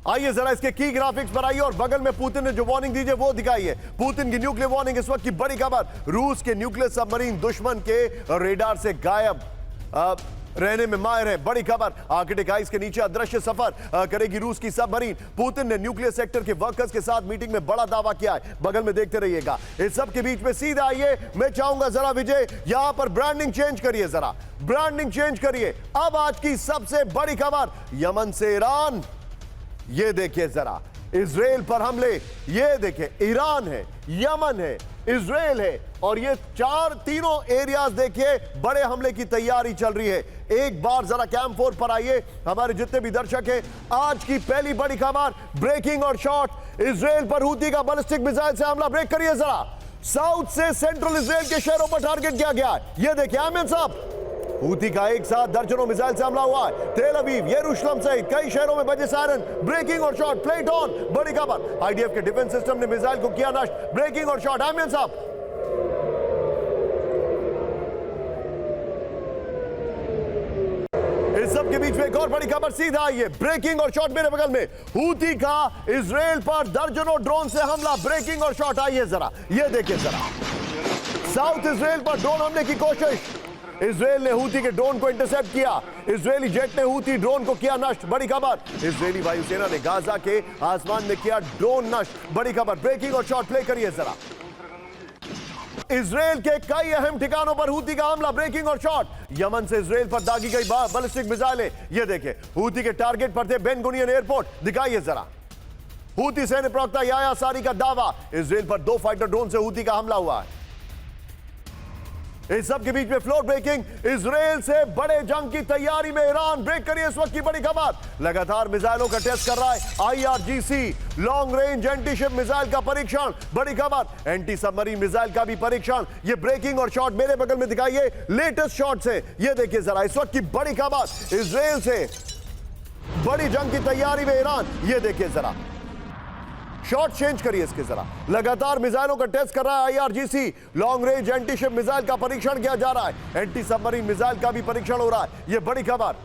आइए जरा इसके की ग्राफिक्स पर आइए और बगल में पुतिन ने जो वार्निंग दी है वो दिखाइए। पुतिन की न्यूक्लियर वार्निंग। इस वक्त की बड़ी खबर, रूस के न्यूक्लियर सबमरीन दुश्मन के रेडार से गायब रहने में माहिर है। बड़ी खबर, आर्कटिक आइस के नीचे अदृश्य सफर करेगी रूस की सबमरीन। पुतिन ने न्यूक्लियर सेक्टर के वर्कर्स के साथ मीटिंग में बड़ा दावा किया है। बगल में देखते रहिएगा। इस सब के बीच में सीधा आइए, मैं चाहूंगा जरा विजय यहां पर ब्रांडिंग चेंज करिए जरा, ब्रांडिंग चेंज करिए। अब आज की सबसे बड़ी खबर, यमन से ईरान। ये देखिए जरा, इजराइल पर हमले। ये देखिए, ईरान है, यमन है, इजराइल है और ये तीनों एरियाज देखिए बड़े हमले की तैयारी चल रही है। एक बार जरा कैंप 4 पर आइए हमारे जितने भी दर्शक हैं। आज की पहली बड़ी खबर, ब्रेकिंग और शॉट। इजराइल पर हूती का बैलिस्टिक मिसाइल से हमला। ब्रेक करिए जरा। साउथ से सेंट्रल इजराइल के शहरों पर टारगेट किया गया है। ये देखिए आमिर साहब, हूती का एक साथ दर्जनों मिसाइल से हमला हुआ है। तेल अवीव, यरूशलेम सहित कई शहरों में बजे सायरन। ब्रेकिंग और शॉट, प्लेट ऑन। बड़ी खबर, आईडीएफ के डिफेंस सिस्टम ने मिसाइल को किया नष्ट। ब्रेकिंग और शॉट, आमिर साहब। इस सब के बीच में एक और बड़ी खबर सीधा आई है। ब्रेकिंग और शॉट मेरे बगल में, हूती का इजराइल पर दर्जनों ड्रोन से हमला। ब्रेकिंग और शॉट, आइए जरा, ये देखिए जरा। साउथ इजराइल पर ड्रोन हमले की कोशिश। इजराइल ने हूती के ड्रोन को इंटरसेप्ट किया। इजरायली जेट ने हूती ड्रोन को किया नष्ट। बड़ी खबर, इजरायली वायुसेना ने गाजा के आसमान में किया ड्रोन नष्ट। बड़ी खबर, ब्रेकिंग और शॉट, प्ले करिए जरा। इजराइल के कई अहम ठिकानों पर हूती का हमला। ब्रेकिंग और शॉट, यमन से इजराइल पर दागी गई बैलिस्टिक मिसाइलें। ये देखें, हूती के टारगेट पर थे बेन गुनियन एयरपोर्ट। दिखाइए जरा। हूती सैन्य प्रवक्ता याह्या सारी का दावा, इजराइल पर 2 फाइटर ड्रोन से हूती का हमला हुआ है। इस सब के बीच में फ्लोर ब्रेकिंग, इजराइल से बड़े जंग की तैयारी में ईरान। ब्रेक करिए इस वक्त की बड़ी खबर, लगातार मिसाइलों का टेस्ट कर रहा है IRGC. Long range anti ship missile का परीक्षण। बड़ी खबर, एंटी सबमरीन मिसाइल का भी परीक्षण। ये ब्रेकिंग और शॉट मेरे बगल में दिखाइए लेटेस्ट शॉट से। ये देखिए जरा इस वक्त की बड़ी खबर, इजराइल से बड़ी जंग की तैयारी में ईरान। ये देखिए जरा, शॉट चेंज करिए इसके जरा। लगातार मिसाइलों का टेस्ट कर रहा है IRGC. Long range anti ship missile का परीक्षण किया जा रहा है। एंटी सबमरीन मिसाइल का भी परीक्षण हो रहा है। यह बड़ी खबर,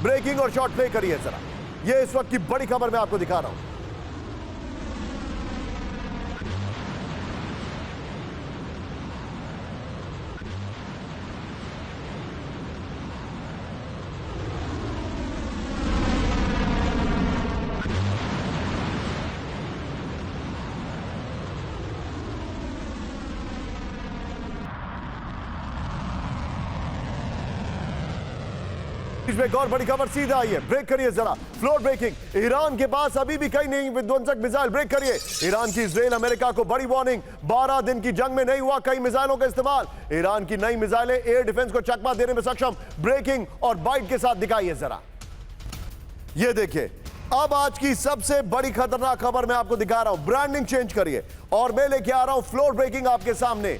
ब्रेकिंग और शॉट, प्ले करिए जरा। यह इस वक्त की बड़ी खबर मैं आपको दिखा रहा हूं। में एक और बड़ी खबर सीधा आई है। ब्रेक करिए जरा, फ्लोर ब्रेकिंग। ईरान के पास अभी भी कई नई विध्वंसक मिसाइल। ब्रेक करिए। ईरान की इजराइल अमेरिका को बड़ी वार्निंग, 12 दिन की जंग में नहीं हुआ कई मिसाइलों का इस्तेमाल। ईरान की नई मिसाइलें एयर डिफेंस को चकमा देने में सक्षम। ब्रेकिंग और बाइट के साथ दिखाइए जरा। ये देखिए, अब आज की सबसे बड़ी खतरनाक खबर मैं आपको दिखा रहा हूं। ब्रांडिंग चेंज करिए और मैं लेके आ रहा हूं फ्लोर ब्रेकिंग आपके सामने।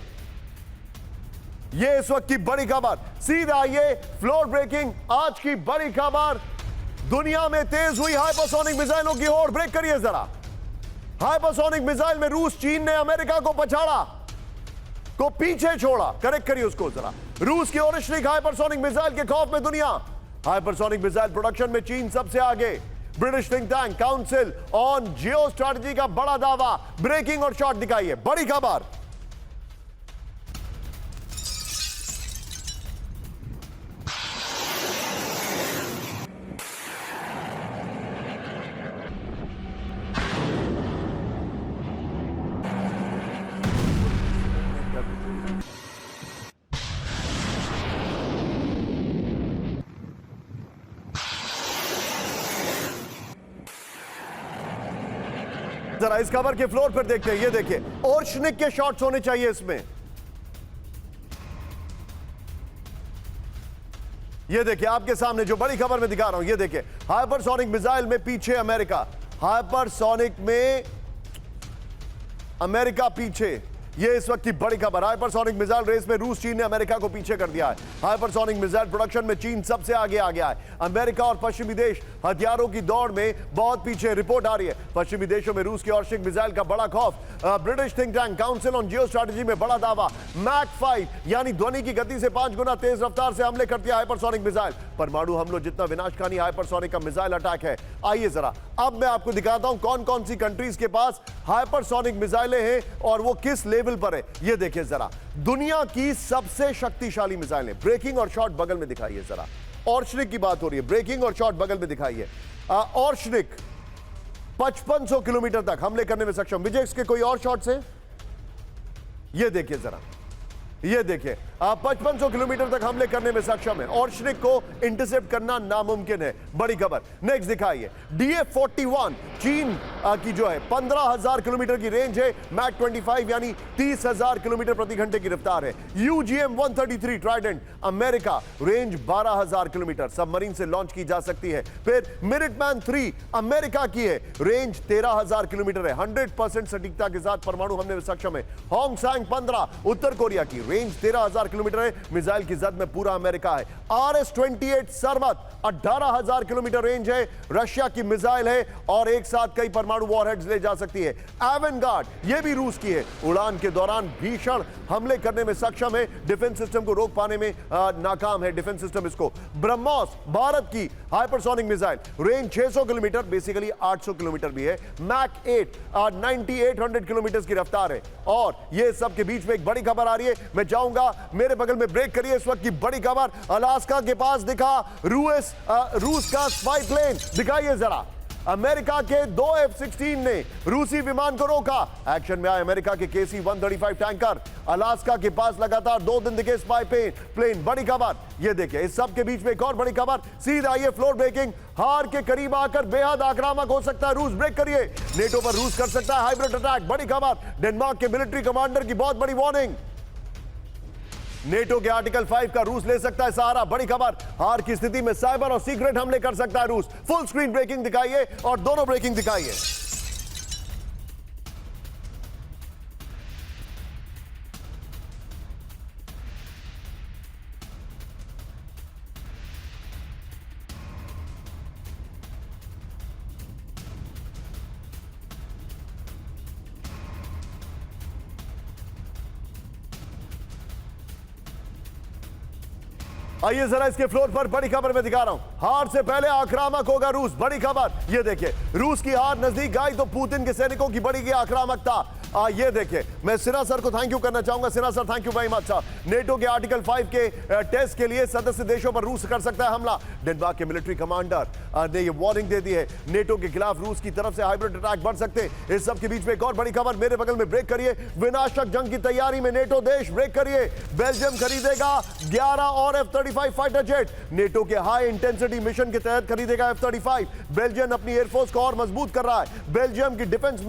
ये इस वक्त की बड़ी खबर, सीधा आइए फ्लोर ब्रेकिंग। आज की बड़ी खबर, दुनिया में तेज हुई हाइपरसोनिक मिसाइलों की होड़। ब्रेक करिए जरा। हाइपरसोनिक मिसाइल में रूस, चीन ने अमेरिका को पछाड़ा, को पीछे छोड़ा। करेक्ट करिए उसको जरा। रूस की ओरिशनिक हाइपरसोनिक मिसाइल के खौफ में दुनिया। हाइपरसोनिक मिसाइल प्रोडक्शन में चीन सबसे आगे। British think tank council on Jio strategy का बड़ा दावा। ब्रेकिंग और शॉट दिखाइए, बड़ी खबर। जरा इस खबर के फ्लोर पर देखते हैं। ये देखिए, ओर्शनिक के शॉट्स होने चाहिए इसमें। ये देखिए आपके सामने जो बड़ी खबर मैं दिखा रहा हूं। ये देखिए, हाइपरसोनिक मिसाइल में पीछे अमेरिका। हाइपरसोनिक में अमेरिका पीछे। ये इस वक्त की बड़ी खबर। हाइपरसोनिक मिसाइल रेस में रूस, चीन ने अमेरिका को पीछे कर दिया है। हाइपरसोनिक मिसाइल प्रोडक्शन में चीन सबसे आगे आ गया है। अमेरिका और पश्चिमी देश हथियारों की दौड़ में बहुत पीछे। रिपोर्ट आ रही है पश्चिमी देशों में रूस की ओर्शनिक मिसाइल का बड़ा खौफ। British think tank council on Jio strategy में बड़ा दावा। मैक 5 यानी ध्वनि की गति से 5 गुना तेज रफ्तार से हमले करती है हाइपरसोनिक मिसाइल। परमाणु हमलों जितना विनाशकारी हाइपरसोनिक का मिसाइल अटैक है। आइए जरा अब मैं आपको दिखाता हूं कौन कौन सी कंट्रीज के पास हाइपरसोनिक मिसाइलें हैं और वो किस लेवल पर है। ये देखिए जरा, दुनिया की सबसे शक्तिशाली मिसाइलें। ब्रेकिंग और शॉट बगल में दिखाइए जरा। ओर्शनिक की बात हो रही है, ब्रेकिंग और शॉट बगल में दिखाइए। ओर्शनिक 5500 किलोमीटर तक हमले करने में सक्षम। विजय, इसके कोई और शॉट्स हैं? ये देखिए जरा, ये देखिए 5500 किलोमीटर तक हमले करने में सक्षम है। ऑर्शनिक को इंटरसेप्ट करना नामुमकिन है। बड़ी खबर नेक्स्ट दिखाइए। DF-41 चीन की जो है 15000 किलोमीटर की रेंज है। मैक 25 यानी 30000 किलोमीटर प्रति घंटे की रफ्तार है। UGM-133 Trident America, range 12000 kilometre, submarine से लॉन्च की जा सकती है। फिर मिनिटमैन 3 अमेरिका की है, रेंज 13000 किलोमीटर है। 100% सटीकता के साथ परमाणु हमले में सक्षम है। होंगसैंग 15 उत्तर कोरिया की, रेंज 13000 किलोमीटर है। मिसाइल की जद में पूरा अमेरिका है। RS-28 सरवत 18000 किलोमीटर रेंज है, रशिया की मिसाइल है और एक साथ कई परमाणु वॉरहेड्स ले जा सकती है। एवेंगार्ड ये भी रूस की है, उड़ान के दौरान भीषण हमले करने में सक्षम है। डिफेंस सिस्टम को रोक पाने में नाकाम है डिफेंस सिस्टम इसको। ब्रह्मोस भारत की hypersonic missile, range 600 kilometre, basically 800 kilometre भी है। मैक 8 9800 किलोमीटर की रफ्तार है। और ये सब के बीच में एक बड़ी खबर आ रही है, मैं चाहूंगा मेरे बगल में ब्रेक करिए इस वक्त की बड़ी खबर। अलास्का के पास दिखा रूस का स्पाई प्लेन, दिखाइए जरा। अमेरिका के 2 F-16 ने रूसी विमान को रोका। एक्शन में आए अमेरिका के KC-135 टैंकर। अलास्का के पास लगातार 2 दिन दिखे स्पाई प्लेन। बड़ी खबर ये देखिए। इस सब के बीच में एक और बड़ी खबर, सीधा ये फ्लोर ब्रेकिंग, हार के करीब आकर बेहद आक्रामक हो सकता है रूस। ब्रेक करिए। नेटो पर रूस कर सकता है हाइब्रिड अटैक। बड़ी खबर, डेनमार्क के मिलिट्री कमांडर की बहुत बड़ी वार्निंग। नेटो के आर्टिकल 5 का रूस ले सकता है सहारा। बड़ी खबर, हार की स्थिति में साइबर और सीक्रेट हमले कर सकता है रूस। फुल स्क्रीन ब्रेकिंग दिखाइए और दोनों ब्रेकिंग दिखाइए। आइए जरा इसके फ्लोर पर बड़ी खबर में दिखा रहा हूं। हार से पहले आक्रामक होगा रूस। बड़ी खबर ये देखिए, रूस की हार नजदीक आई तो पुतिन के सैनिकों की बढ़ेगी आक्रामकता। ये देखिए, मैं सिन्हा सर को थैंक यू करना चाहूंगा। Sinha sir thank you very much. NATO के आर्टिकल 5 के टेस्ट के लिए सदस्य देशों पर रूस कर सकता है हमला। डेनमार्क के मिलिट्री कमांडर ने ये वार्निंग दे दी है। नेटो के खिलाफ रूस की तरफ से हाइब्रिड अटैक बढ़ सकते हैं। इस सब के बीच में एक और बड़ी खबर, मेरे बगल में ब्रेक करिए। विनाशक जंग की तैयारी में नेटो देश, ब्रेक करिए। बेल्जियम खरीदेगा 11 और F-35 फाइटर जेट। नेटो के हाई इंटेंसिटी मिशन के तहत खरीदेगा F-35। बेल्जियम अपनी एयरफोर्स को और मजबूत कर रहा है। बेल्जियम की डिफेंस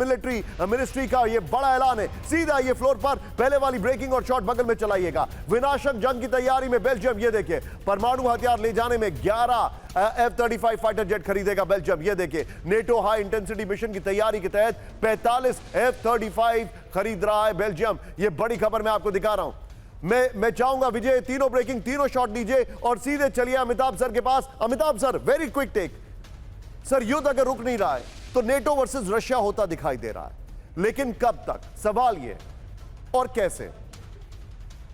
मिनिस्ट्री का यह बड़ा ऐलान है। सीधा ये फ्लोर पर पहले वाली ब्रेकिंग और शॉट बगल में चलाइएगा। विनाशक जंग की तैयारी में बेल्जियम, ये देखिए, परमाणु हथियार ले जाने में 11 F-35 फाइटर जेट खरीदेगा बेल्जियम। ये देखिए, नेटो हाई इंटेंसिटी मिशन की तैयारी के तहत 45 F-35 खरीद रहा है बेल्जियम। ये बड़ी खबर मैं आपको दिखा रहा हूं। मैं चाहूंगा विजय तीनों ब्रेकिंग, तीनों शॉट लीजिए और सीधे चलिए अमिताभ सर के पास। Amitabh sir, very quick take. Sir, युद्ध अगर रुक नहीं रहा है तो नेटो वर्सेस रशिया होता दिखाई दे रहा है, लेकिन कब तक, सवाल ये, और कैसे?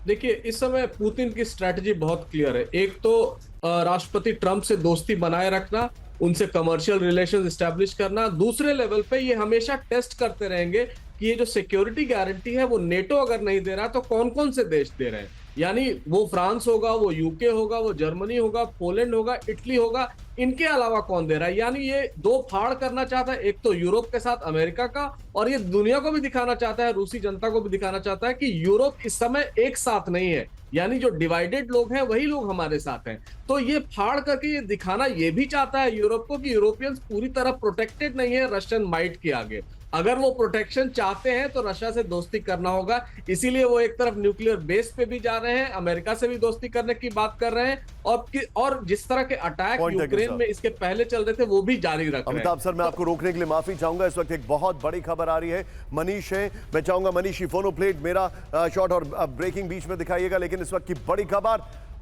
देखिए, इस समय पुतिन की स्ट्रैटेजी बहुत क्लियर है। एक तो राष्ट्रपति ट्रंप से दोस्ती बनाए रखना, उनसे कमर्शियल रिलेशंस एस्टैब्लिश करना। दूसरे लेवल पे ये हमेशा टेस्ट करते रहेंगे कि ये जो सिक्योरिटी गारंटी है वो नेटो अगर नहीं दे रहा तो कौन कौन से देश दे रहे हैं। यानी वो फ्रांस होगा, वो यूके होगा, वो जर्मनी होगा, पोलैंड होगा, इटली होगा, इनके अलावा कौन दे रहा है। यानी ये दो फाड़ करना चाहता है, एक तो यूरोप के साथ अमेरिका का, और ये दुनिया को भी दिखाना चाहता है, रूसी जनता को भी दिखाना चाहता है कि यूरोप इस समय एक साथ नहीं है। यानी जो डिवाइडेड लोग हैं वही लोग हमारे साथ हैं। तो ये फाड़ करके ये दिखाना ये भी चाहता है यूरोप को कि यूरोपियंस पूरी तरह प्रोटेक्टेड नहीं है रशियन माइट के आगे। अगर वो प्रोटेक्शन चाहते हैं तो रशिया से दोस्ती करना होगा। इसीलिए वो एक तरफ न्यूक्लियर बेस पे भी जा रहे हैं, अमेरिका से भी दोस्ती करने की बात कर रहे हैं, और जिस तरह के अटैक यूक्रेन में इसके पहले चल रहे थे वो भी जारी रख रहे हैं। अमिताभ सर, मैं आपको रोकने के लिए माफी चाहूंगा। इस वक्त एक बहुत बड़ी खबर आ रही है। मनीष है, मैं चाहूंगा मनीष ही फोनो प्लेट मेरा शॉट और ब्रेकिंग बीच में दिखाइएगा। लेकिन इस वक्त की बड़ी खबर,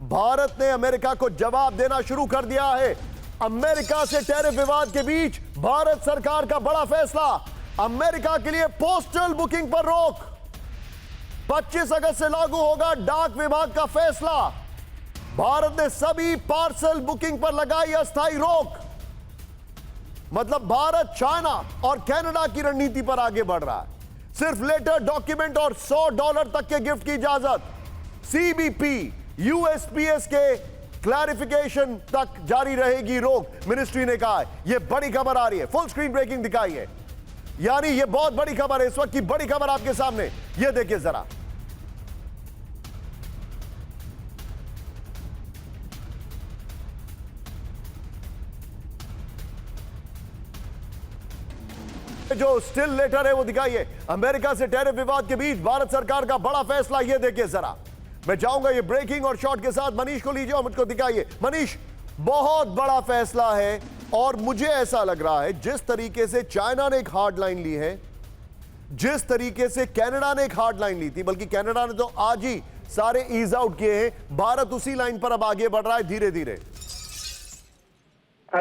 भारत ने अमेरिका को जवाब देना शुरू कर दिया है। अमेरिका से टैरिफ विवाद के बीच भारत सरकार का बड़ा फैसला, अमेरिका के लिए पोस्टल बुकिंग पर रोक। 25 अगस्त से लागू होगा डाक विभाग का फैसला। भारत ने सभी पार्सल बुकिंग पर लगाई अस्थायी रोक। मतलब भारत चाइना और कनाडा की रणनीति पर आगे बढ़ रहा है। सिर्फ लेटर, डॉक्यूमेंट और $100 तक के गिफ्ट की इजाजत। सीबीपी, यूएसपीएस के क्लैरिफिकेशन तक जारी रहेगी रोक, मिनिस्ट्री ने कहा है। यह बड़ी खबर आ रही है। फुल स्क्रीन ब्रेकिंग दिखाइए। यानी ये बहुत बड़ी खबर है। इस वक्त की बड़ी खबर आपके सामने, ये देखिए जरा। जो स्टिल लेटर है वो दिखाइए। अमेरिका से टैरिफ विवाद के बीच भारत सरकार का बड़ा फैसला, ये देखिए जरा। मैं चाहूंगा ये ब्रेकिंग और शॉट के साथ मनीष को लीजिए और मुझको दिखाइए। मनीष, बहुत बड़ा फैसला है और मुझे ऐसा लग रहा है जिस तरीके से चाइना ने एक हार्ड लाइन ली है, जिस तरीके से कनाडा ने एक हार्ड लाइन ली थी, बल्कि कनाडा ने तो आज ही सारे ईज आउट किए हैं, भारत उसी लाइन पर अब आगे बढ़ रहा है धीरे धीरे।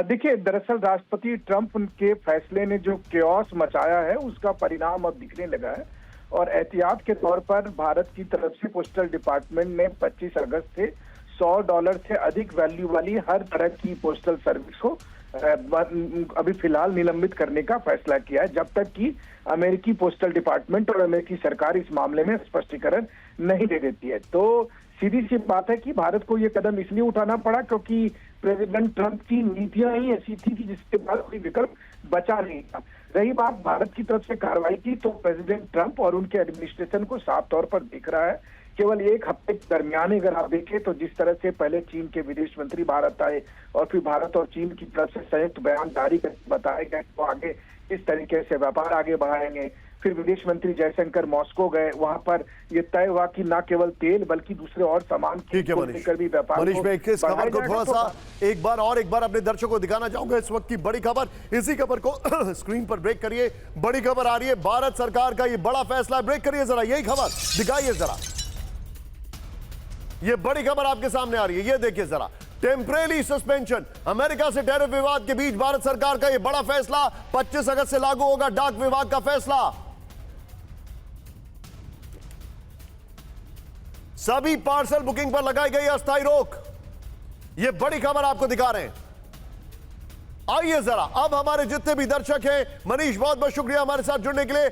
देखिए, दरअसल राष्ट्रपति ट्रंप के फैसले ने जो केओस मचाया है उसका परिणाम अब दिखने लगा है और एहतियात के तौर पर भारत की तरफ से पोस्टल डिपार्टमेंट ने 25 अगस्त से $100 से अधिक वैल्यू वाली हर तरह की पोस्टल सर्विस को अभी फिलहाल निलंबित करने का फैसला किया है, जब तक कि अमेरिकी पोस्टल डिपार्टमेंट और अमेरिकी सरकार इस मामले में स्पष्टीकरण नहीं दे देती है। तो सीधी सी बात है कि भारत को ये कदम इसलिए उठाना पड़ा क्योंकि प्रेसिडेंट ट्रंप की नीतियां ही ऐसी थी कि जिसके बाद कोई विकल्प बचा नहीं था। रही बात भारत की तरफ से कार्रवाई की, तो प्रेसिडेंट ट्रंप और उनके एडमिनिस्ट्रेशन को साफ तौर पर दिख रहा है, केवल एक हफ्ते के दरमियान अगर आप देखें तो जिस तरह से पहले चीन के विदेश मंत्री भारत आए और फिर भारत और चीन की तरफ से संयुक्त बयान जारी करके बताया गया कि वो आगे इस तरीके से व्यापार आगे बढ़ाएंगे। फिर विदेश मंत्री जयशंकर मॉस्को गए, वहां पर ये तय हुआ कि न केवल तेल बल्कि दूसरे और सामान को लेकर भी व्यापार। मनीष, मैं इस खबर को थोड़ा सा एक बार अपने दर्शकों को दिखाना चाहूंगा। इस वक्त की बड़ी खबर, इसी खबर को स्क्रीन पर ब्रेक करिए। बड़ी खबर आ रही है, भारत सरकार का ये बड़ा फैसला। ब्रेक करिए जरा, यही खबर दिखाइए जरा। ये बड़ी खबर आपके सामने आ रही है, ये देखिए जरा। टेम्परेरी सस्पेंशन, अमेरिका से टैरिफ विवाद के बीच भारत सरकार का यह बड़ा फैसला। 25 अगस्त से लागू होगा डाक विभाग का फैसला। सभी पार्सल बुकिंग पर लगाई गई अस्थायी रोक। यह बड़ी खबर आपको दिखा रहे हैं। आइए जरा, अब हमारे जितने भी दर्शक हैं, मनीष बहुत बहुत शुक्रिया हमारे साथ जुड़ने के लिए।